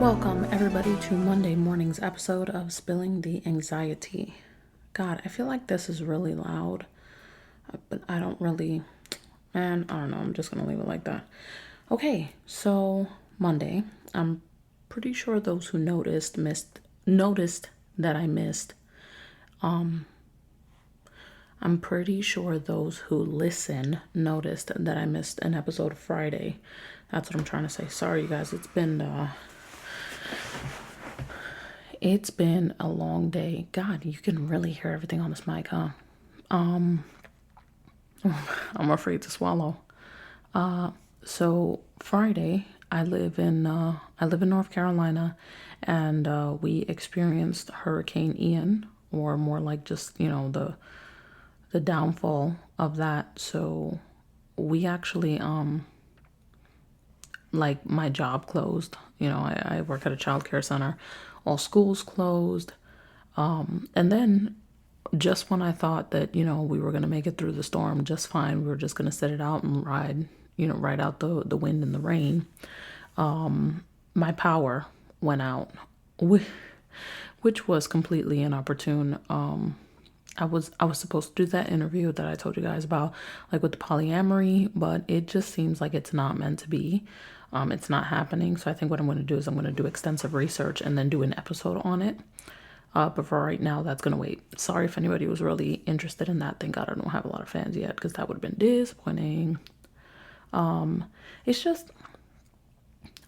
Welcome, everybody, to Monday morning's episode of Spilling the Anxiety. God, I feel like this is really loud, but I don't really, man, I don't know, I'm just gonna leave it like that. Okay, so Monday, I'm pretty sure those who noticed that I missed. I'm pretty sure those who listen noticed that I missed an episode Friday. That's what I'm trying to say. Sorry, you guys, it's been a long day. God, you can really hear everything on this mic, huh? I'm afraid to swallow. So Friday, I live in North Carolina, and we experienced Hurricane Ian, or more like just the downfall of that. So we actually like my job closed. I work at a child care center. All schools closed. And then just when I thought that, we were going to make it through the storm just fine, we were just going to sit it out and ride out the wind and the rain, my power went out, which was completely inopportune. I was supposed to do that interview that I told you guys about, like with the polyamory, but it just seems like it's not meant to be. It's not happening. So I think what I'm going to do is I'm going to do extensive research and then do an episode on it. But for right now, that's going to wait. Sorry if anybody was really interested in that. Thank God I don't have a lot of fans yet, because that would have been disappointing. It's just,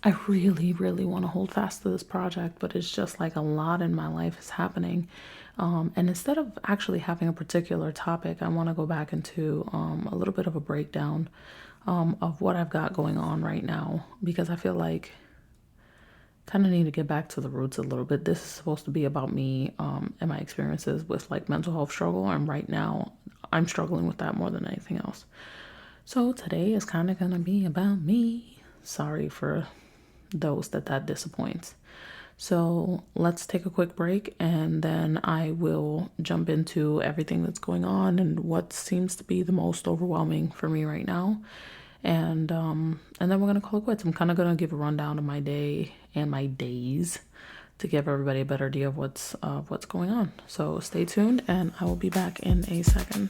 I really, really want to hold fast to this project, but it's just like a lot in my life is happening. And instead of actually having a particular topic, I want to go back into a little bit of a breakdown of what I've got going on right now, because I feel like kind of need to get back to the roots a little bit. This is supposed to be about me and my experiences with like mental health struggle, and right now I'm struggling with that more than anything else. So today is kind of gonna be about me. Sorry for those that disappoints. So let's take a quick break, and then I will jump into everything that's going on and what seems to be the most overwhelming for me right now. And then we're gonna call it quits. I'm kind of gonna give a rundown of my day and my days to give everybody a better idea of what's going on. So stay tuned, and I will be back in a second.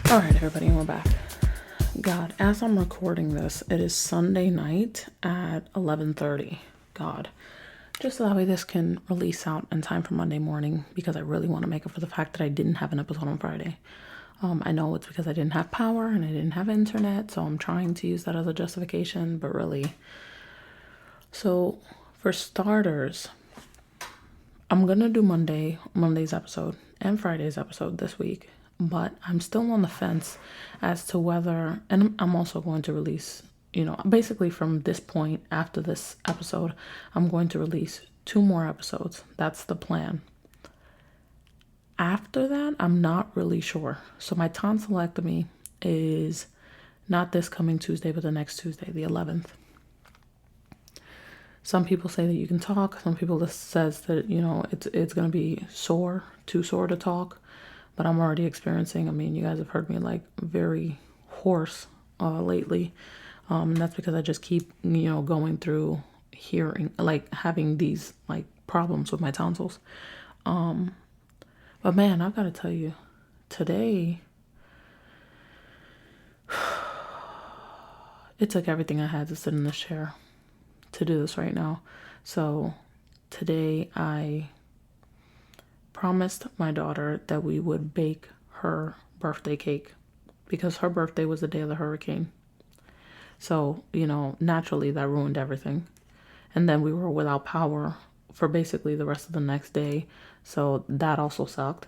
All right, everybody, and we're back. God, as I'm recording this, it is Sunday night at 11:30. God, just so that way this can release out in time for Monday morning, because I really want to make up for the fact that I didn't have an episode on Friday. I know it's because I didn't have power and I didn't have internet, so I'm trying to use that as a justification, but really. So, for starters, I'm going to do Monday's episode and Friday's episode this week, but I'm still on the fence as to whether, and I'm also going to release, basically from this point after this episode, I'm going to release 2 more episodes. That's the plan. After that, I'm not really sure. So my tonsillectomy is not this coming Tuesday, but the next Tuesday, the 11th. Some people say that you can talk. Some people says that, it's going to be too sore to talk. But I'm already experiencing, you guys have heard me like very hoarse lately. That's because I just keep, going through hearing, like having these like problems with my tonsils. But man, I've got to tell you, today, it took everything I had to sit in this chair to do this right now. So today I promised my daughter that we would bake her birthday cake, because her birthday was the day of the hurricane. So, naturally that ruined everything. And then we were without power for basically the rest of the next day. So that also sucked.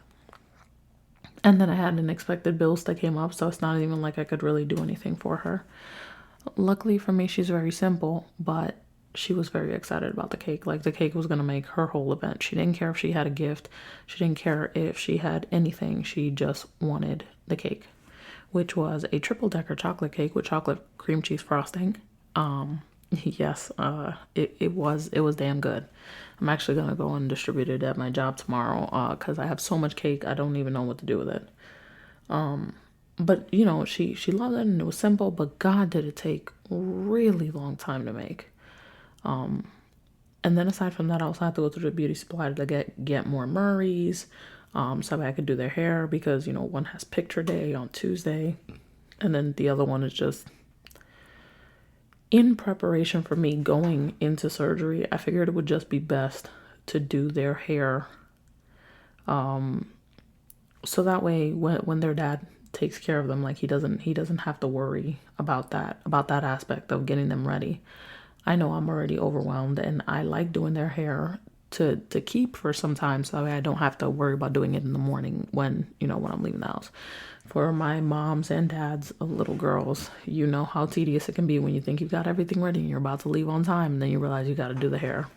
And then I had unexpected bills that came up, so it's not even like I could really do anything for her. Luckily for me, she's very simple, but she was very excited about the cake. Like, the cake was going to make her whole event. She didn't care if she had a gift. She didn't care if she had anything. She just wanted the cake, which was a triple-decker chocolate cake with chocolate cream cheese frosting. Yes, it was damn good. I'm actually going to go and distribute it at my job tomorrow, because I have so much cake, I don't even know what to do with it. But you know, she loved it and it was simple, but God, did it take really long time to make. And then aside from that, I also had to go to the beauty supply to get more Murrays, so I could do their hair because you know one has picture day on Tuesday, and then the other one is just in preparation for me going into surgery. I figured it would just be best to do their hair, so that way when their dad takes care of them, like he doesn't have to worry about that aspect of getting them ready. I know I'm already overwhelmed and I like doing their hair to keep for some time so that way I don't have to worry about doing it in the morning when when I'm leaving the house. For my moms and dads of little girls, you know how tedious it can be when you think you've got everything ready and you're about to leave on time and then you realize you got to do the hair.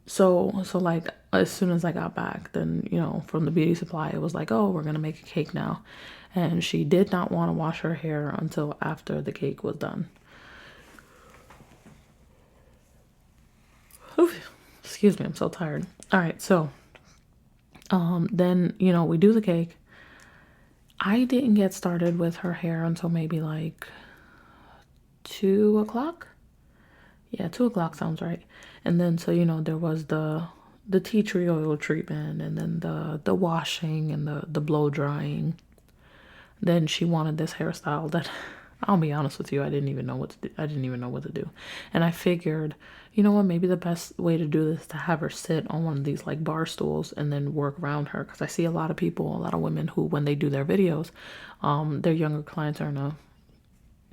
So like as soon as I got back, then from the beauty supply, it was like, oh, we're gonna make a cake now, and she did not want to wash her hair until after the cake was done. Oof, excuse me, I'm so tired. All right, so then we do the cake. I didn't get started with her hair until maybe like 2 o'clock. Yeah, 2 o'clock sounds right. And then so there was the tea tree oil treatment, and then the washing and the blow drying. Then she wanted this hairstyle that I'll be honest with you, I didn't even know what to do. I didn't even know what to do. And I figured, you know what, maybe the best way to do this is to have her sit on one of these like bar stools and then work around her. Because I see a lot of people, a lot of women who, when they do their videos, their younger clients are in a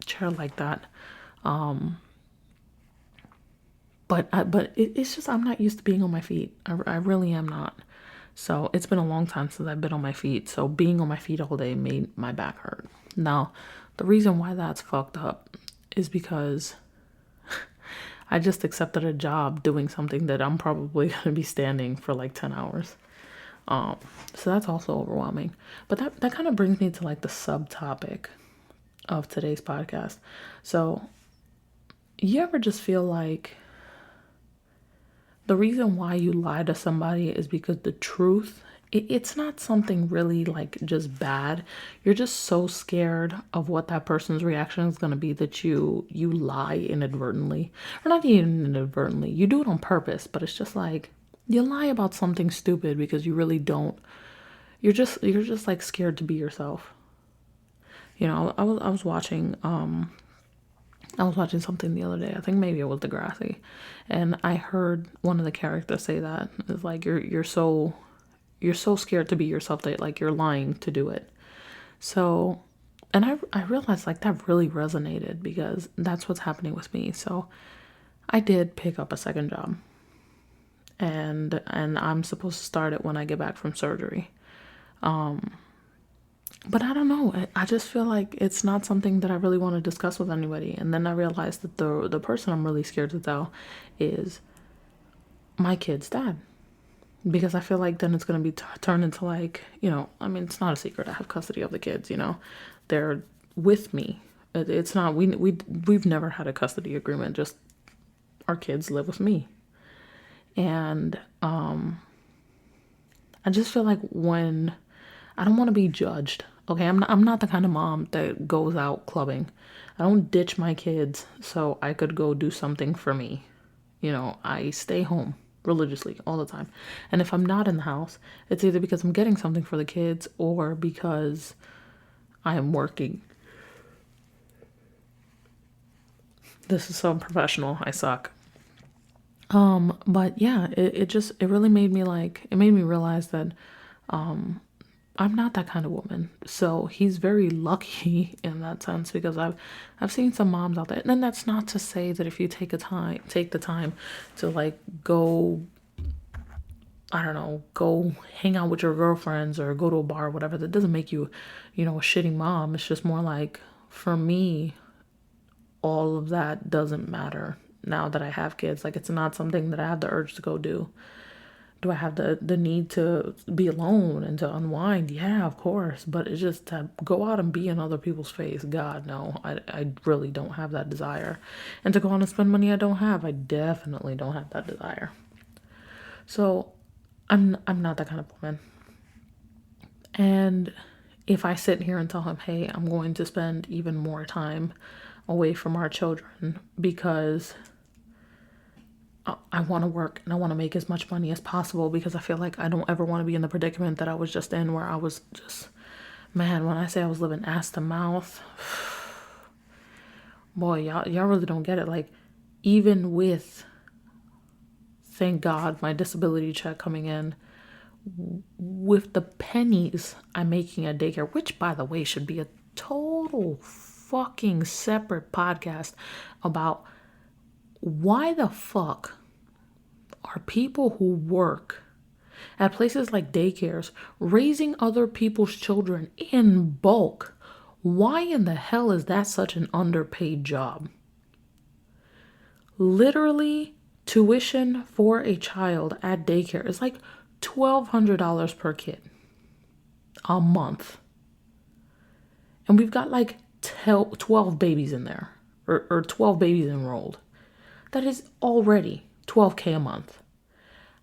chair like that. But it's just I'm not used to being on my feet. I really am not. So it's been a long time since I've been on my feet. So being on my feet all day made my back hurt. Now, the reason why that's fucked up is because I just accepted a job doing something that I'm probably going to be standing for like 10 hours. So that's also overwhelming. But that kind of brings me to like the subtopic of today's podcast. So you ever just feel like the reason why you lie to somebody is because the truth, it's not something really like just bad. You're just so scared of what that person's reaction is going to be that you lie inadvertently, or not even inadvertently. You do it on purpose, but it's just like you lie about something stupid because you really don't. You're just like scared to be yourself. I was watching something the other day. I think maybe it was Degrassi, and I heard one of the characters say that it's like you're so scared to be yourself that like you're lying to do it. So, and I realized like that really resonated because that's what's happening with me. So, I did pick up a second job, and I'm supposed to start it when I get back from surgery. But I don't know. I just feel like it's not something that I really want to discuss with anybody. And then I realized that the person I'm really scared to tell is my kid's dad. Because I feel like then it's going to be turned into like, I mean, it's not a secret. I have custody of the kids, They're with me. It's not, we've never had a custody agreement. Just our kids live with me. And I just feel like when I don't want to be judged. Okay, I'm not the kind of mom that goes out clubbing. I don't ditch my kids so I could go do something for me. I stay home religiously all the time. And if I'm not in the house, it's either because I'm getting something for the kids or because I am working. This is so unprofessional. I suck. But yeah, it really made me realize that I'm not that kind of woman. So he's very lucky in that sense because I've seen some moms out there. And then that's not to say that if you take the time to like go, I don't know, go hang out with your girlfriends or go to a bar or whatever, that doesn't make you, a shitty mom. It's just more like for me, all of that doesn't matter now that I have kids. Like it's not something that I have the urge to go do. Do I have the need to be alone and to unwind? Yeah, of course. But it's just to go out and be in other people's face. God, no. I really don't have that desire. And to go out and spend money I don't have. I definitely don't have that desire. So I'm not that kind of woman. And if I sit here and tell him, hey, I'm going to spend even more time away from our children because I want to work and I want to make as much money as possible, because I feel like I don't ever want to be in the predicament that I was just in, where I was just, man, when I say I was living ass to mouth, boy, y'all really don't get it. Like, even with, thank God, my disability check coming in, with the pennies I'm making at daycare, which, by the way, should be a total fucking separate podcast about why the fuck are people who work at places like daycares raising other people's children in bulk. Why in the hell is that such an underpaid job? Literally, tuition for a child at daycare is like $1,200 per kid a month. And we've got like 12 babies in there, or 12 babies enrolled. That is already $12K a month.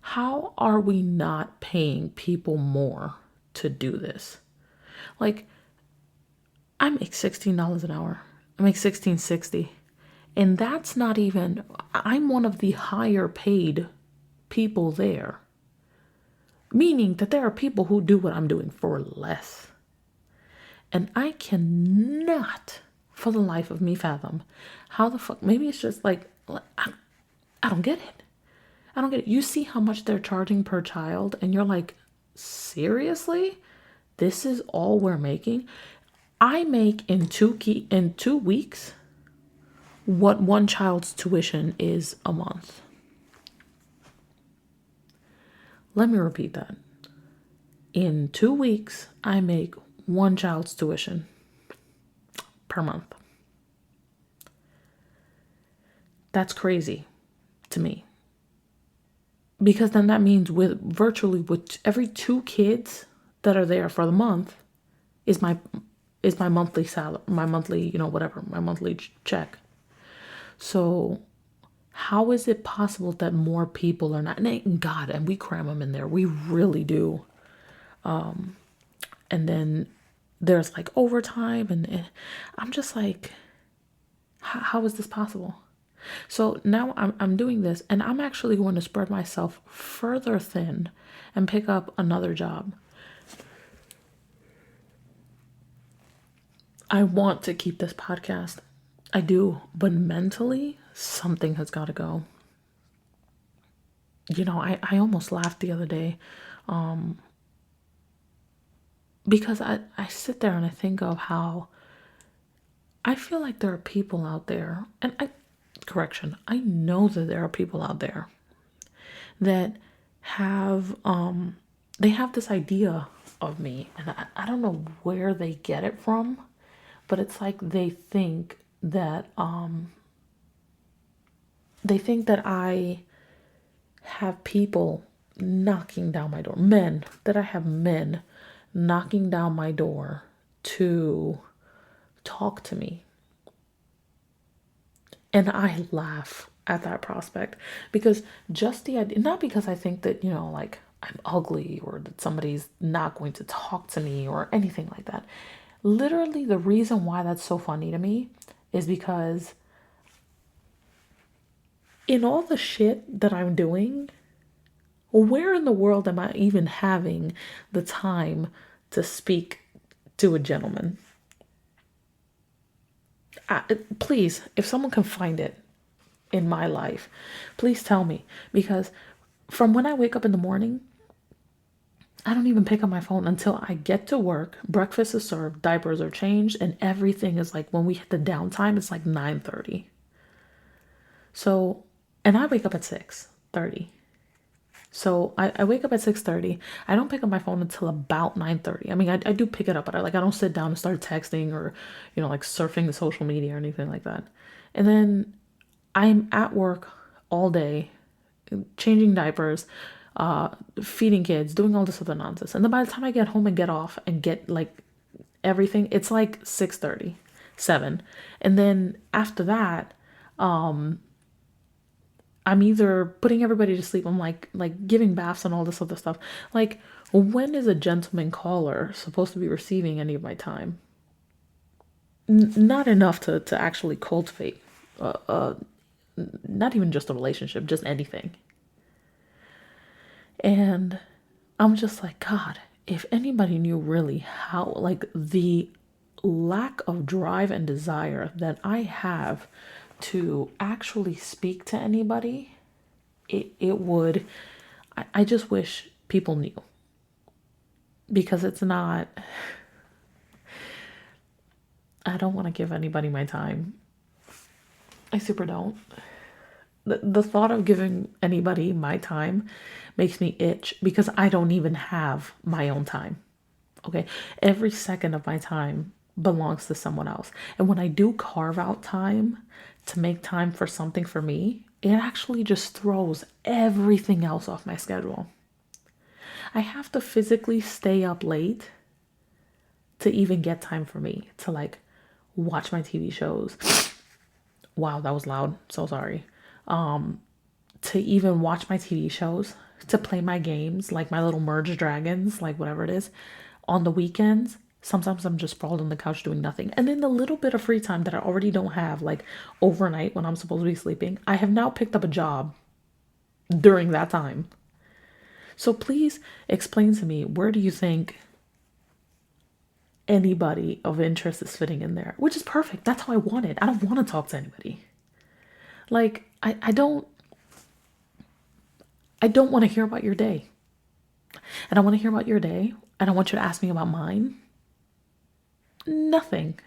How are we not paying people more to do this? Like, I make $16 an hour. I make $16.60. And that's not even, I'm one of the higher paid people there. Meaning that there are people who do what I'm doing for less. And I cannot, for the life of me, fathom how the fuck, maybe it's just like, I don't get it. I don't get it. You see how much they're charging per child, and you're like, seriously? This is all we're making? I make in 2 weeks what one child's tuition is a month. Let me repeat that. In 2 weeks, I make one child's tuition per month. That's crazy to me. Because then that means with every 2 kids that are there for the month is my monthly salary, my monthly, whatever, my monthly check. So how is it possible that more people are not, and God, and we cram them in there. We really do. And then there's like overtime, and I'm just like, how is this possible? So now I'm doing this, and I'm actually going to spread myself further thin and pick up another job. I want to keep this podcast. I do, but mentally, something has got to go. I almost laughed the other day, because I sit there and I think of how I feel like there are people out there, and I know that there are people out there that have they have this idea of me, and I don't know where they get it from, but it's like they think that I have people knocking down my door, I have men knocking down my door to talk to me. And I laugh at that prospect, because just the idea, not because I think that, like I'm ugly or that somebody's not going to talk to me or anything like that. Literally, the reason why that's so funny to me is because in all the shit that I'm doing, where in the world am I even having the time to speak to a gentleman? Please, if someone can find it in my life, please tell me. Because from when I wake up in the morning, I don't even pick up my phone until I get to work. Breakfast is served, diapers are changed, and everything is like, when we hit the downtime, it's like 9:30. So, and I wake up at 6:30. So I wake up at 6:30. I don't pick up my phone until about 9:30. I mean, I do pick it up, but I don't sit down and start texting or, like surfing the social media or anything like that. And then I'm at work all day, changing diapers, feeding kids, doing all this other nonsense. And then by the time I get home and get off and get like everything, it's like 6:30, 7. And then after that, I'm either putting everybody to sleep. I'm like giving baths and all this other stuff. Like, when is a gentleman caller supposed to be receiving any of my time? Not enough to actually cultivate, not even just a relationship, just anything. And I'm just like, God, if anybody knew really how, like, the lack of drive and desire that I have to actually speak to anybody, it would, I just wish people knew. Because it's not, I don't want to give anybody my time. I super don't. The thought of giving anybody my time makes me itch because I don't even have my own time. Okay. Every second of my time belongs to someone else. And when I do carve out time to make time for something for me, it actually just throws everything else off my schedule. I have to physically stay up late to even get time for me to like watch my TV shows. Wow, that was loud. So sorry. To even watch my TV shows, to play my games, like my little Merge Dragons, like whatever it is, on the weekends. Sometimes I'm just sprawled on the couch doing nothing. And then the little bit of free time that I already don't have, like overnight when I'm supposed to be sleeping, I have now picked up a job during that time. So please explain to me, where do you think anybody of interest is fitting in there? Which is perfect. That's how I want it. I don't want to talk to anybody. Like, I don't want to hear about your day. And I want to hear about your day. And I want you to ask me about mine. Nothing.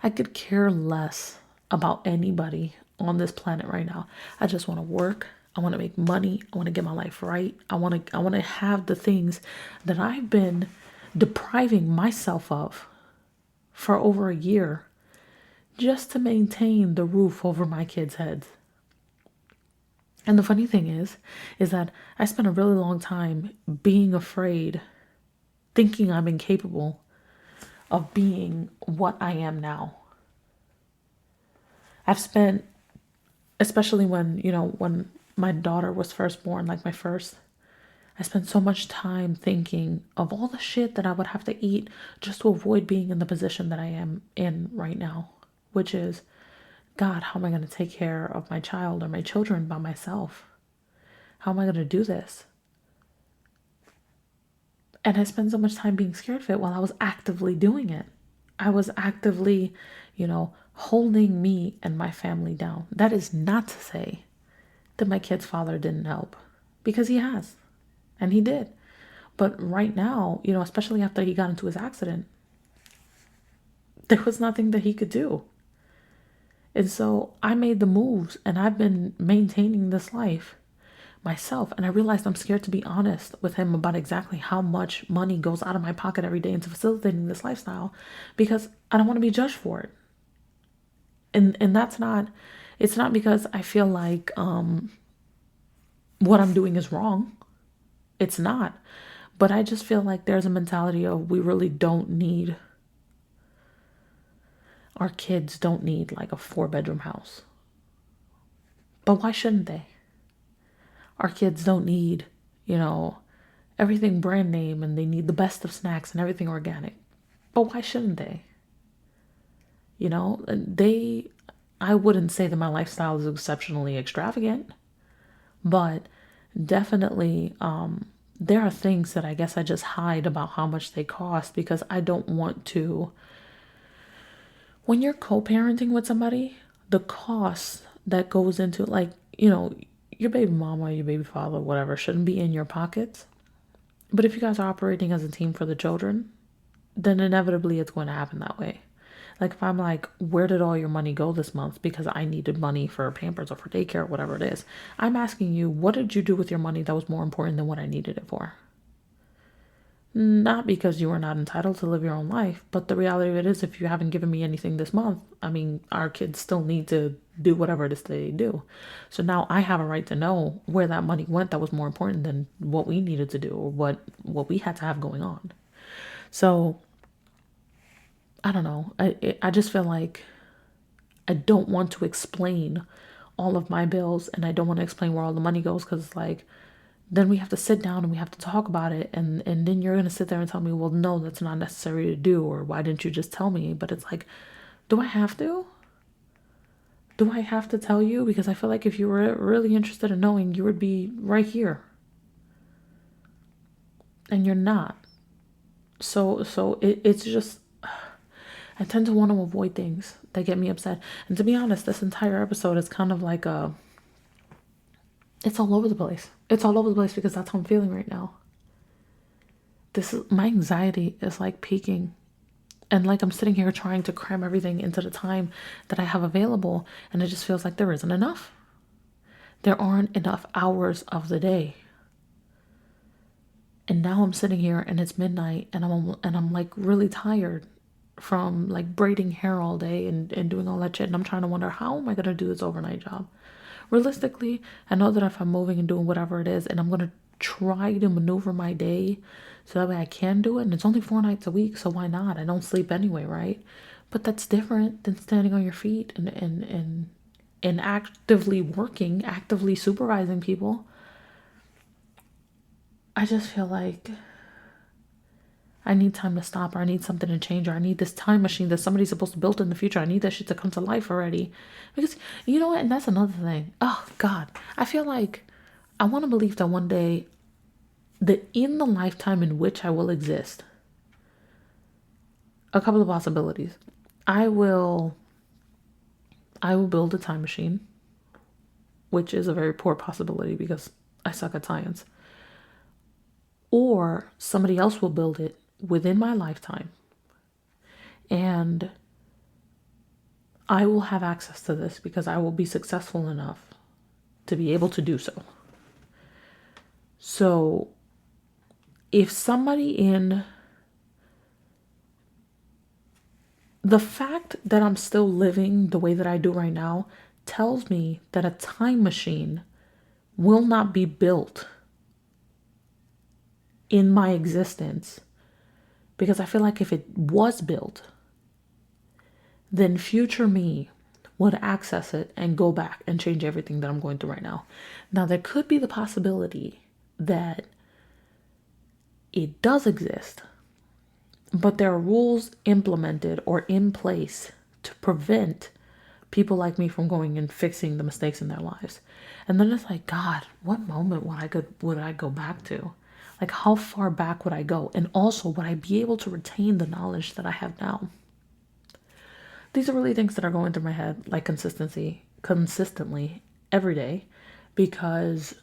I could care less about anybody on this planet right now. I just want to work. I want to make money. I want to get my life right. I want to have the things that I've been depriving myself of for over a year just to maintain the roof over my kids' heads. And the funny thing is that I spent a really long time being afraid, thinking I'm incapable of being what I am now. I've spent, especially when my daughter was first born, like my first, I spent so much time thinking of all the shit that I would have to eat just to avoid being in the position that I am in right now, which is, God, how am I going to take care of my child or my children by myself? How am I going to do this? And I spent so much time being scared of it while I was actively doing it. I was actively, holding me and my family down. That is not to say that my kid's father didn't help, because he has, and he did. But right now, especially after he got into his accident, there was nothing that he could do. And so I made the moves, and I've been maintaining this life myself. And I realized I'm scared to be honest with him about exactly how much money goes out of my pocket every day into facilitating this lifestyle, because I don't want to be judged for it. And that's not, it's not because I feel like what I'm doing is wrong. It's not. But I just feel like there's a mentality of, we really don't need, our kids don't need like a 4-bedroom house. But why shouldn't they? Our kids don't need, everything brand name, and they need the best of snacks and everything organic. But why shouldn't they? I wouldn't say that my lifestyle is exceptionally extravagant, but definitely there are things that I guess I just hide about how much they cost, because I don't want to. When you're co-parenting with somebody, the cost that goes into, like, your baby mama, your baby father, whatever, shouldn't be in your pockets. But if you guys are operating as a team for the children, then inevitably it's going to happen that way. Like, if I'm like, where did all your money go this month? Because I needed money for Pampers or for daycare or whatever it is. I'm asking you, what did you do with your money that was more important than what I needed it for? Not because you are not entitled to live your own life, but the reality of it is, if you haven't given me anything this month, I mean, our kids still need to do whatever it is they do. So now I have a right to know where that money went that was more important than what we needed to do, or what we had to have going on. So I don't know. I just feel like I don't want to explain all of my bills, and I don't want to explain where all the money goes, because it's like, then we have to sit down and we have to talk about it, and then you're going to sit there and tell me, well, no, that's not necessary to do, or why didn't you just tell me? But it's like, do I have to? Do I have to tell you? Because I feel like if you were really interested in knowing, you would be right here. And you're not. So it's just, I tend to want to avoid things that get me upset. And to be honest, this entire episode is kind of like it's all over the place. It's all over the place because that's how I'm feeling right now. My anxiety is like peaking. And like I'm sitting here trying to cram everything into the time that I have available, and it just feels like there isn't enough. There aren't enough hours of the day. And now I'm sitting here and it's midnight, and I'm like really tired from like braiding hair all day and doing all that shit. And I'm trying to wonder, how am I gonna do this overnight job? Realistically, I know that if I'm moving and doing whatever it is, and I'm gonna try to maneuver my day so that way I can do it. And it's only 4 nights a week, so why not? I don't sleep anyway, right? But that's different than standing on your feet and actively working, actively supervising people. I just feel like I need time to stop, or I need something to change, or I need this time machine that somebody's supposed to build in the future. I need that shit to come to life already. Because you know what? And that's another thing. Oh, God. I feel like I want to believe that one day, that in the lifetime in which I will exist, a couple of possibilities. I will build a time machine, which is a very poor possibility because I suck at science. Or somebody else will build it within my lifetime, and I will have access to this because I will be successful enough to be able to do so. So if somebody in the fact that I'm still living the way that I do right now tells me that a time machine will not be built in my existence, because I feel like if it was built, then future me would access it and go back and change everything that I'm going through right now. Now, there could be the possibility that it does exist, but there are rules implemented or in place to prevent people like me from going and fixing the mistakes in their lives. And then it's like, God, what moment would I go back to? Like, how far back would I go? And also, would I be able to retain the knowledge that I have now? These are really things that are going through my head, like consistently every day, because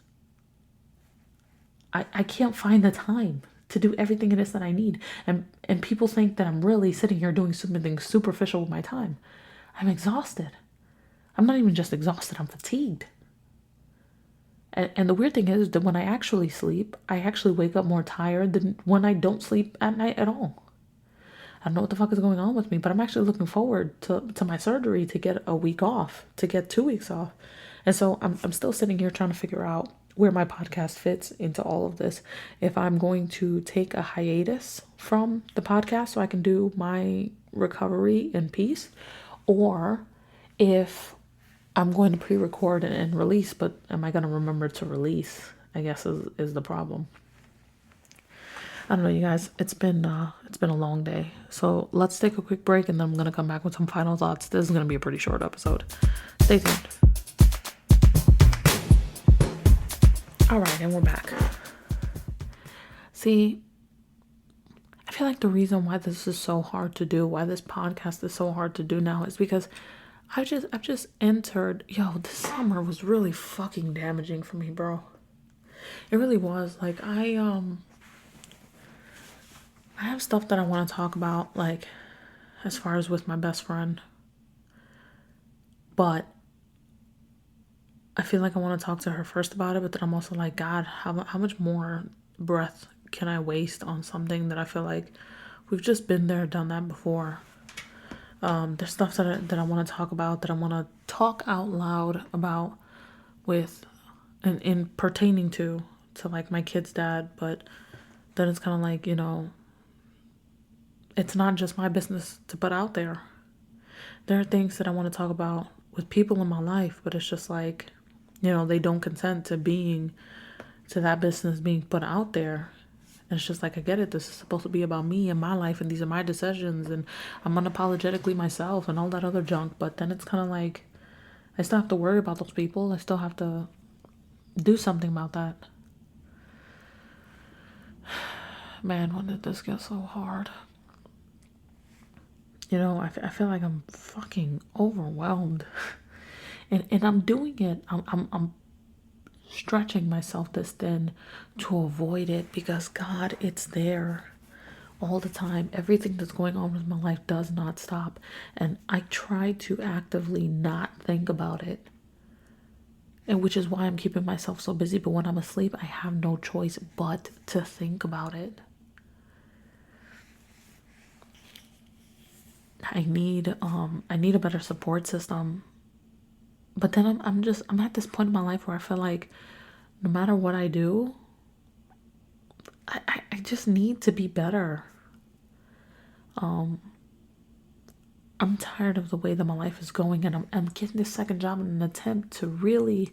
I can't find the time to do everything it is that I need. And people think that I'm really sitting here doing something superficial with my time. I'm exhausted. I'm not even just exhausted, I'm fatigued. And the weird thing is that when I actually sleep, I actually wake up more tired than when I don't sleep at night at all. I don't know what the fuck is going on with me, but I'm actually looking forward to my surgery to get a week off, to get 2 weeks off. And so I'm still sitting here trying to figure out where my podcast fits into all of this. If I'm going to take a hiatus from the podcast so I can do my recovery in peace, or if I'm going to pre-record and release, but am I going to remember to release, I guess is the problem. I don't know, you guys. It's been a long day. So let's take a quick break, and then I'm going to come back with some final thoughts. This is going to be a pretty short episode. Stay tuned. All right, and we're back. See, I feel like the reason why this is so hard to do, why this podcast is so hard to do now, is because I've just entered. This summer was really fucking damaging for me, bro. It really was. Like, I have stuff that I want to talk about, like, as far as with my best friend. But I feel like I want to talk to her first about it, but then I'm also like, God, how much more breath can I waste on something that I feel like we've just been there, done that before. There's stuff that I want to talk about, that I want to talk out loud about with, and in pertaining to like my kid's dad, but then it's kind of like, it's not just my business to put out there. There are things that I want to talk about with people in my life, but it's just like, they don't consent to that business being put out there. And it's just like, I get it. This is supposed to be about me and my life, and these are my decisions, and I'm unapologetically myself and all that other junk. But then it's kind of like, I still have to worry about those people. I still have to do something about that. Man, when did this get so hard? I feel like I'm fucking overwhelmed. And I'm doing it. I'm stretching myself this thin to avoid it because, God, it's there all the time. Everything that's going on with my life does not stop. And I try to actively not think about it. And which is why I'm keeping myself so busy. But when I'm asleep, I have no choice but to think about it. I need a better support system. But then I'm at this point in my life where I feel like no matter what I do, I just need to be better. I'm tired of the way that my life is going, and I'm getting this second job in an attempt to really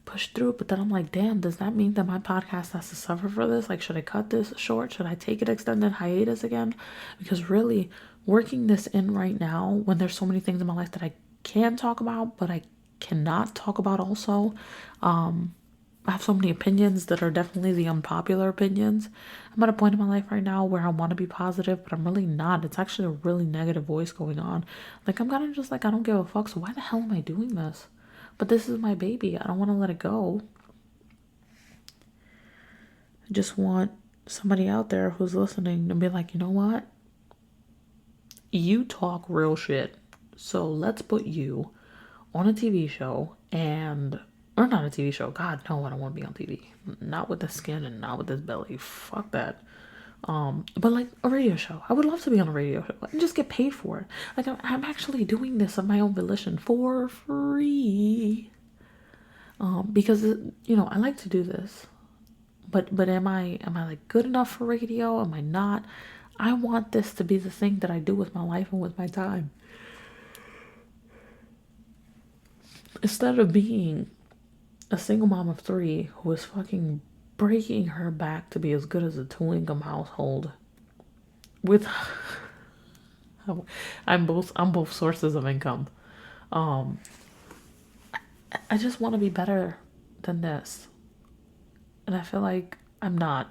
push through. But then I'm like, damn, does that mean that my podcast has to suffer for this? Like, should I cut this short? Should I take an extended hiatus again? Because really, working this in right now, when there's so many things in my life that I can talk about, but I cannot talk about also. I have so many opinions that are definitely the unpopular opinions. I'm at a point in my life right now where I want to be positive, but I'm really not. It's actually a really negative voice going on. Like, I'm kind of just like, I don't give a fuck. So why the hell am I doing this? But this is my baby. I don't want to let it go. I just want somebody out there who's listening to be like, you know what? You talk real shit. So let's put you on a TV show or not a TV show. God, no, I don't want to be on TV. Not with the skin and not with this belly. Fuck that. But like a radio show. I would love to be on a radio show and just get paid for it. Like I'm actually doing this of my own volition for free. Because I like to do this. But am I like good enough for radio? Am I not? I want this to be the thing that I do with my life and with my time. Instead of being a single mom of 3 who is fucking breaking her back to be as good as a 2-income household with I'm both sources of income. I just want to be better than this. And I feel like I'm not.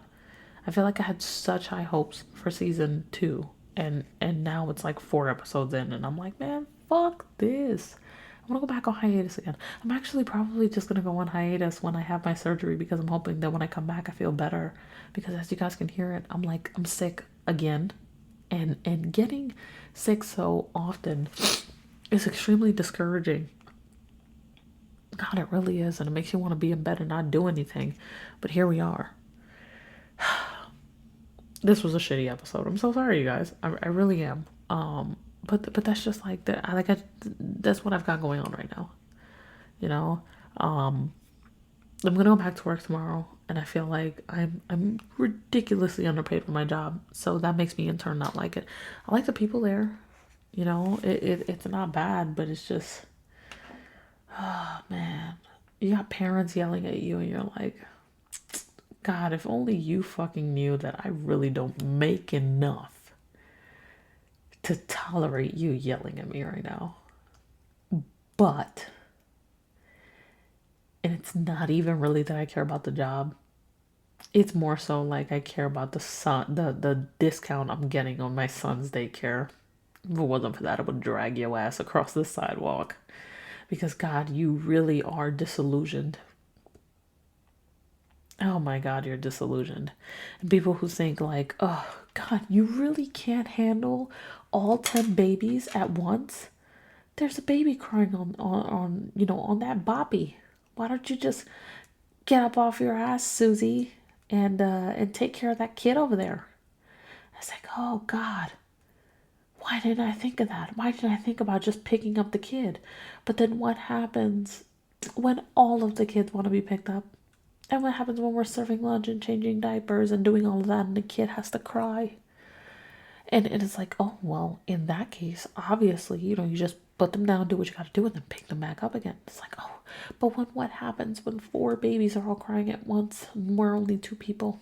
I feel like I had such high hopes for season 2 and now it's like 4 episodes in and I'm like, man, fuck this. I'm gonna go back on hiatus again. I'm actually probably just gonna go on hiatus when I have my surgery because I'm hoping that when I come back I feel better. Because as you guys can hear it, I'm sick again. And getting sick so often is extremely discouraging. God, it really is, and it makes you want to be in bed and not do anything. But here we are. This was a shitty episode. I'm so sorry, you guys. I really am. But that's just like that. That's what I've got going on right now. I'm gonna go back to work tomorrow, and I feel like I'm ridiculously underpaid for my job. So that makes me in turn not like it. I like the people there. It's not bad, but it's just, oh man, you got parents yelling at you, and you're like, God, if only you fucking knew that I really don't make enough to tolerate you yelling at me right now. But, and it's not even really that I care about the job. It's more so like I care about the discount I'm getting on my son's daycare. If it wasn't for that, I would drag your ass across the sidewalk. Because God, you really are disillusioned. Oh my God, you're disillusioned. And people who think like, oh God, you really can't handle all 10 babies at once. There's a baby crying on that boppy. Why don't you just get up off your ass, Susie, and take care of that kid over there? It's like, oh God, why didn't I think of that? Why didn't I think about just picking up the kid? But then what happens when all of the kids want to be picked up? And what happens when we're serving lunch and changing diapers and doing all of that and the kid has to cry? And it's like, oh, well, in that case, obviously, you just put them down, do what you got to do, and then pick them back up again. It's like, oh, but what happens when 4 babies are all crying at once and we're only 2 people?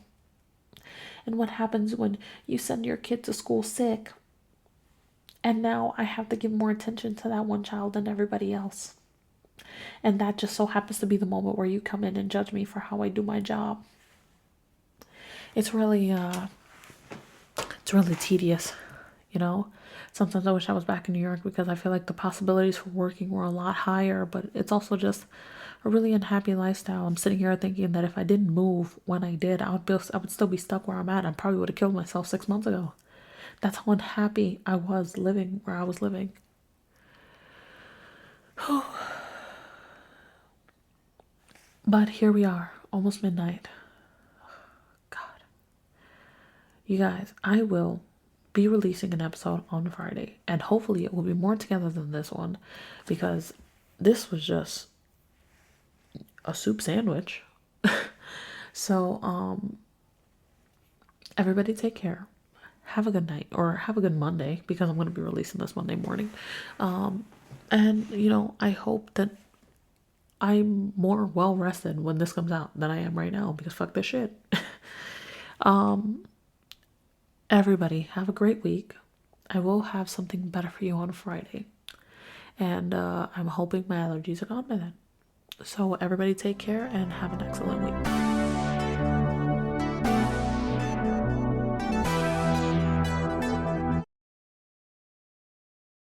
And what happens when you send your kid to school sick and now I have to give more attention to that one child than everybody else? And that just so happens to be the moment where you come in and judge me for how I do my job. It's really tedious, you know. Sometimes I wish I was back in New York because I feel like the possibilities for working were a lot higher, but it's also just a really unhappy lifestyle. I'm sitting here thinking that if I didn't move when I did, I would still be stuck where I'm at. I probably would have killed myself 6 months ago. That's how unhappy I was living where I was living. But here we are, almost midnight. God. You guys, I will be releasing an episode on Friday, and hopefully it will be more together than this one, because this was just a soup sandwich. So, everybody take care. Have a good night, or have a good Monday, because I'm going to be releasing this Monday morning. And, you know, I hope that I'm more well rested when this comes out than I am right now, because fuck this shit. Everybody, have a great week. I will have something better for you on Friday. And I'm hoping my allergies are gone by then. So everybody take care and have an excellent week.